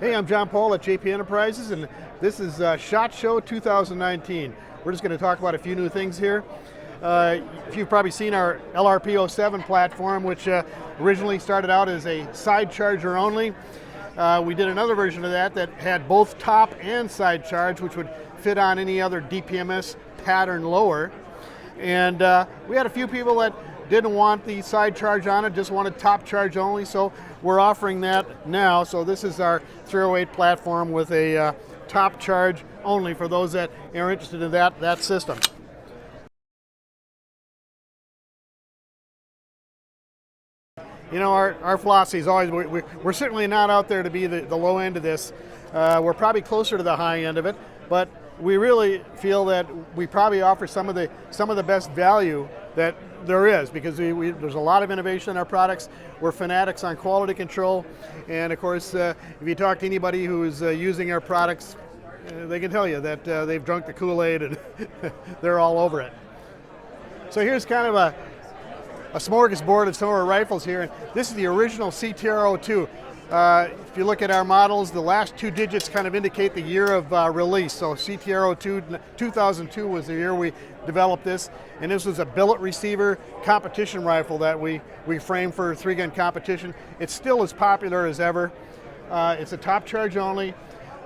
Hey, I'm John Paul at JP Enterprises, and this is SHOT Show 2019. We're just going to talk about a few new things here. You've probably seen our LRP07 platform, which originally started out as a side charger only. We did another version of that that had both top and side charge, which would fit on any other DPMS pattern lower. And we had a few people that didn't want the side charge on it, just wanted top charge only, so we're offering that now. So this is our 308 platform with a top charge only for those that are interested in that system. You know, our philosophy is always, we're certainly not out there to be the low end of this. We're probably closer to the high end of it, but we really feel that we probably offer some of the best value that there is, because there's a lot of innovation in our products. We're fanatics on quality control, and of course, if you talk to anybody who's using our products, they can tell you that they've drunk the Kool-Aid and they're all over it. So here's kind of a smorgasbord of some of our rifles here. This is the original CTR-02. If you look at our models, the last two digits kind of indicate the year of release. So CTR-02, 2002 was the year we developed this, and this was a billet receiver competition rifle that we framed for three-gun competition. It's still as popular as ever. It's a top charge only,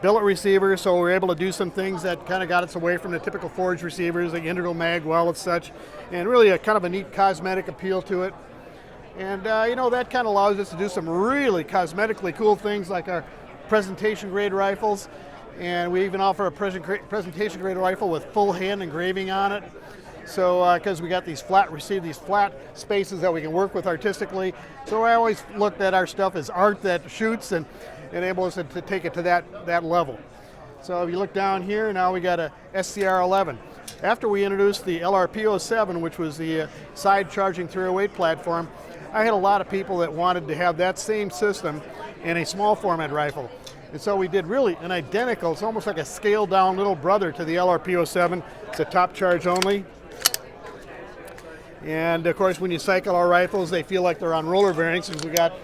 billet receiver, so we're able to do some things that kind of got us away from the typical forged receivers, like integral mag well and such, and really a kind of a neat cosmetic appeal to it. And you know, that kind of allows us to do some really cosmetically cool things like our presentation grade rifles, and we even offer a presentation grade rifle with full hand engraving on it. So because we got these flat spaces that we can work with artistically, so I always looked at our stuff as art that shoots and enables us to take it to that level. So if you look down here, now we got a SCR-11. After we introduced the LRP07, which was the side charging 308 platform, I had a lot of people that wanted to have that same system in a small format rifle. And so we did really an identical, it's almost like a scaled down little brother to the LRP07. It's a top charge only. And of course, when you cycle our rifles, they feel like they're on roller bearings, because we got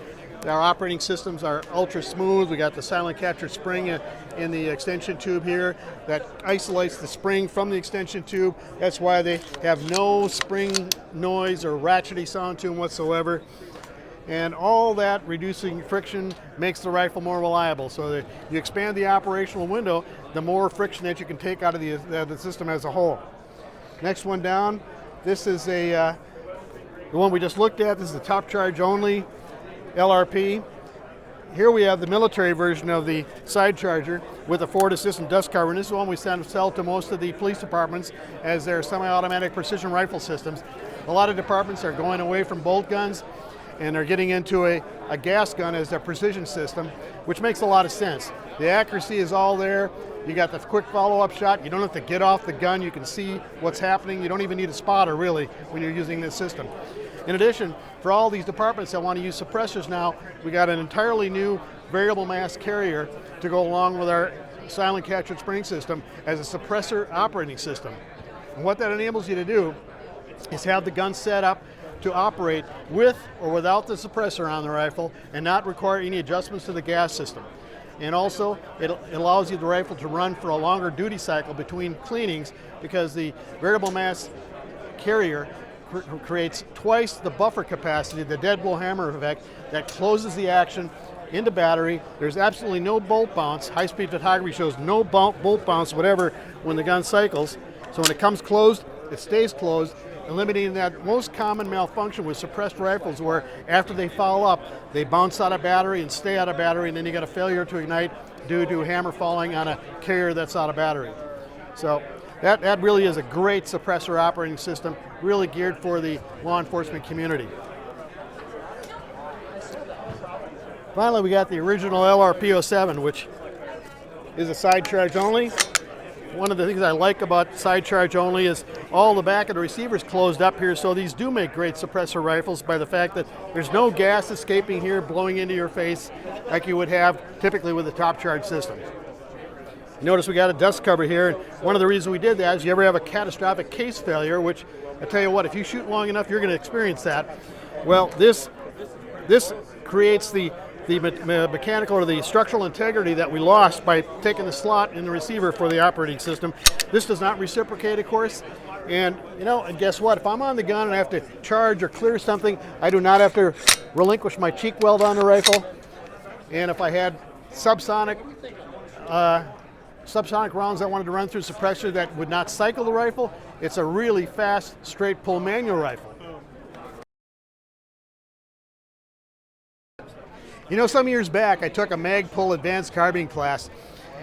our operating systems are ultra smooth. We got the silent capture spring in the extension tube here that isolates the spring from the extension tube. That's why they have no spring noise or ratchety sound to them whatsoever. And all that reducing friction makes the rifle more reliable. So that you expand the operational window, the more friction that you can take out of the system as a whole. Next one down, this is the one we just looked at. This is the top charge only LRP. Here we have the military version of the side charger with a forward assistant dust cover, and this is one we sell to most of the police departments as their semi-automatic precision rifle systems. A lot of departments are going away from bolt guns and are getting into a gas gun as their precision system, which makes a lot of sense. The accuracy is all there. You got the quick follow-up shot. You don't have to get off the gun. You can see what's happening. You don't even need a spotter, really, when you're using this system. In addition, for all these departments that want to use suppressors now, we got an entirely new variable mass carrier to go along with our silent captured spring system as a suppressor operating system. And what that enables you to do is have the gun set up to operate with or without the suppressor on the rifle and not require any adjustments to the gas system. And also, it allows you the rifle to run for a longer duty cycle between cleanings, because the variable mass carrier creates twice the buffer capacity, the dead blow hammer effect, that closes the action into battery. There's absolutely no bolt bounce. High-speed photography shows no bolt bounce, whatever, when the gun cycles. So when it comes closed, it stays closed, eliminating that most common malfunction with suppressed rifles, where after they foul up, they bounce out of battery and stay out of battery, and then you got a failure to ignite due to hammer falling on a carrier that's out of battery. So that really is a great suppressor operating system, really geared for the law enforcement community. Finally, we got the original LRP07, which is a side charge only. One of the things I like about side charge only is all the back of the receiver is closed up here, so these do make great suppressor rifles by the fact that there's no gas escaping here, blowing into your face like you would have typically with a top charge system. Notice we got a dust cover here, and one of the reasons we did that is you ever have a catastrophic case failure, which I tell you what, if you shoot long enough, you're going to experience that. Well, this creates the the mechanical or the structural integrity that we lost by taking the slot in the receiver for the operating system. This does not reciprocate, of course. And and guess what? If I'm on the gun and I have to charge or clear something, I do not have to relinquish my cheek weld on the rifle. And if I had subsonic rounds I wanted to run through suppressor that would not cycle the rifle, it's a really fast, straight pull manual rifle. Some years back, I took a mag pull advanced carbine class,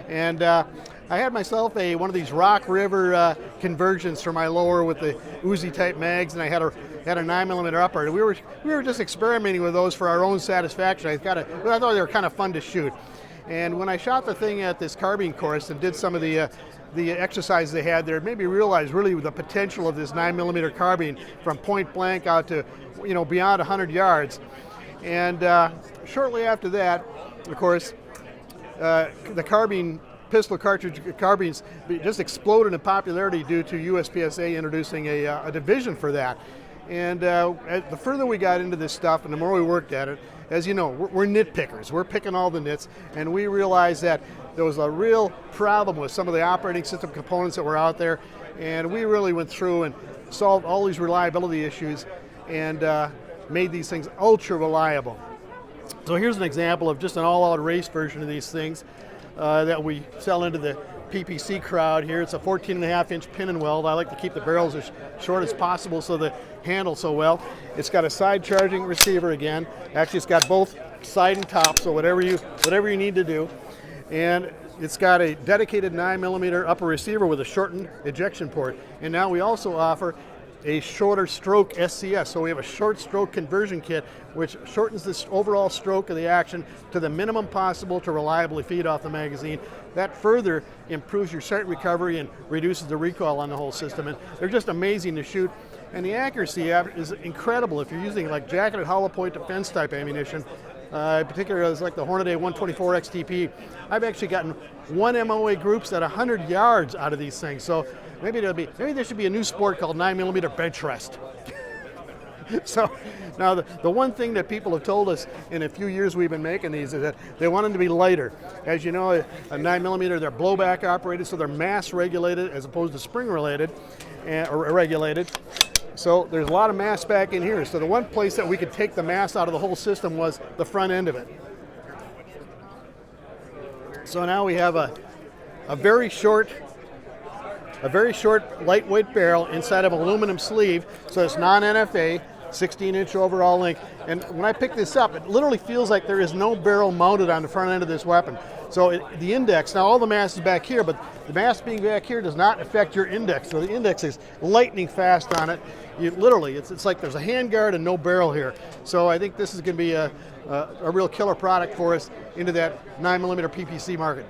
and I had myself one of these Rock River conversions for my lower with the Uzi type mags, and I had a 9mm upper. We were just experimenting with those for our own satisfaction. I thought they were kind of fun to shoot. And when I shot the thing at this carbine course and did some of the exercises they had there, it made me realize really the potential of this 9mm carbine from point blank out to beyond 100 yards. And shortly after that, of course, the carbine pistol cartridge carbines just exploded in popularity due to USPSA introducing a division for that. And the further we got into this stuff and the more we worked at it, as you know, we're nitpickers. We're picking all the nits, and we realized that there was a real problem with some of the operating system components that were out there, and we really went through and solved all these reliability issues and made these things ultra reliable. So here's an example of just an all-out race version of these things that we sell into the PPC crowd here. It's a 14.5-inch pin and weld. I like to keep the barrels as short as possible so they handle so well. It's got a side charging receiver again. Actually, it's got both side and top, so whatever you need to do. And it's got a dedicated 9mm upper receiver with a shortened ejection port. And now we also offer a shorter stroke SCS. So we have a short stroke conversion kit which shortens the overall stroke of the action to the minimum possible to reliably feed off the magazine. That further improves your sight recovery and reduces the recoil on the whole system. And they're just amazing to shoot. And the accuracy is incredible if you're using like jacketed hollow point defense type ammunition. In particular, it's like the Hornady 124 XTP. I've actually gotten one MOA groups at 100 yards out of these things. So maybe there should be a new sport called 9mm bench rest. So now the one thing that people have told us in a few years we've been making these is that they want them to be lighter. As you know, a 9mm, they're blowback operated, so they're mass regulated as opposed to spring related or regulated. So there's a lot of mass back in here. So the one place that we could take the mass out of the whole system was the front end of it. So now we have a very short lightweight barrel inside of an aluminum sleeve, so it's non-NFA, 16-inch overall length. And when I pick this up, it literally feels like there is no barrel mounted on the front end of this weapon. So the index, now all the mass is back here, but the mass being back here does not affect your index. So the index is lightning fast on it. It's like there's a handguard and no barrel here. So I think this is going to be a real killer product for us into that 9mm PPC market.